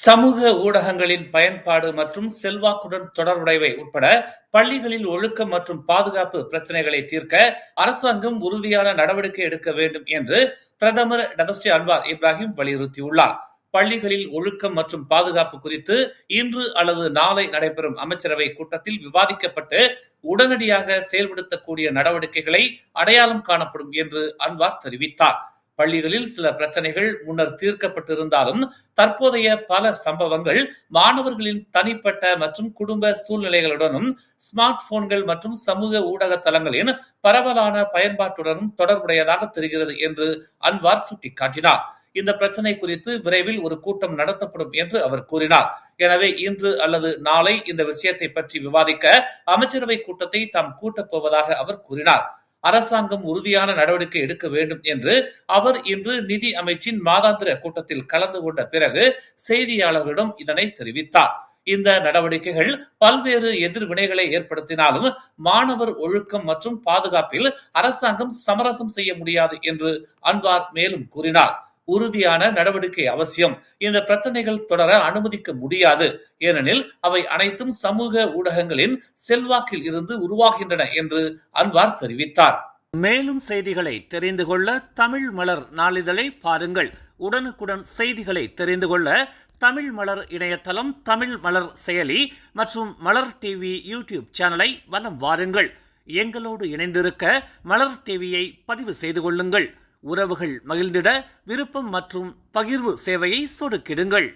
சமூக ஊடகங்களின் பயன்பாடு மற்றும் செல்வாக்குடன் தொடர்புடையவை உட்பட பள்ளிகளில் ஒழுக்கம் மற்றும் பாதுகாப்பு பிரச்சினைகளை தீர்க்க அரசாங்கம் உறுதியான நடவடிக்கை எடுக்க வேண்டும் என்று பிரதமர் டதஸ்ரீ அன்வார் இப்ராஹிம் வலியுறுத்தியுள்ளார். பள்ளிகளில் ஒழுக்கம் மற்றும் பாதுகாப்பு குறித்து இன்று அல்லது நாளை நடைபெறும் அமைச்சரவை கூட்டத்தில் விவாதிக்கப்பட்டு உடனடியாக செயல்படுத்தக்கூடிய நடவடிக்கைகளை அடையாளம் காணப்படும் என்று அன்வார் தெரிவித்தார். பள்ளிகளில் சில பிரச்சனைகள் முன்னர் தீர்க்கப்பட்டிருந்தாலும் தற்போதைய பல சம்பவங்கள் மாணவர்களின் தனிப்பட்ட மற்றும் குடும்ப சூழ்நிலைகளுடனும் ஸ்மார்ட் போன்கள் மற்றும் சமூக ஊடக தளங்களின் பரவலான பயன்பாட்டுடனும் தொடர்புடையதாக தெரிகிறது என்று அன்வார் சுட்டிக்காட்டினார். இந்த பிரச்சனை குறித்து விரைவில் ஒரு கூட்டம் நடத்தப்படும் என்று அவர் கூறினார். எனவே இன்று அல்லது நாளை இந்த விஷயத்தை பற்றி விவாதிக்க அமைச்சரவை கூட்டத்தை தாம் கூட்டப் போவதாக அவர் கூறினார். அரசாங்கம் உறுதியான நடவடிக்கை எடுக்க வேண்டும் என்று அவர் இன்று நிதி அமைச்சின் மாதாந்திர கூட்டத்தில் கலந்து கொண்ட பிறகு செய்தியாளர்களிடம் இதனை தெரிவித்தார். இந்த நடவடிக்கைகள் பல்வேறு எதிர்வினைகளை ஏற்படுத்தினாலும் மாணவர் ஒழுக்கம் மற்றும் பாதுகாப்பில் அரசாங்கம் சமரசம் செய்ய முடியாது என்று அன்வார் மேலும் கூறினார். உறுதியான நடவடிக்கை அவசியம். இந்த பிரச்சனைகள் தொடர அனுமதிக்க முடியாது. ஏனெனில் அவை அனைத்தும் சமூக ஊடகங்களின் செல்வாக்கில் இருந்து உருவாகின்றன என்று அன்வார் தெரிவித்தார். மேலும் செய்திகளை தெரிந்து கொள்ள தமிழ் மலர் நாளிதழை பாருங்கள். உடனுக்குடன் செய்திகளை தெரிந்து கொள்ள தமிழ் மலர் இணையதளம், தமிழ் மலர் செயலி மற்றும் மலர் டிவி யூடியூப் சேனலை வலம் வாருங்கள். எங்களோடு இணைந்திருக்க மலர் டிவியை பதிவு செய்து கொள்ளுங்கள். உறவுகள் மகிழ்ந்திட விருப்பம் மற்றும் பகிர்வு சேவையை சொடுக்கிடுங்கள்.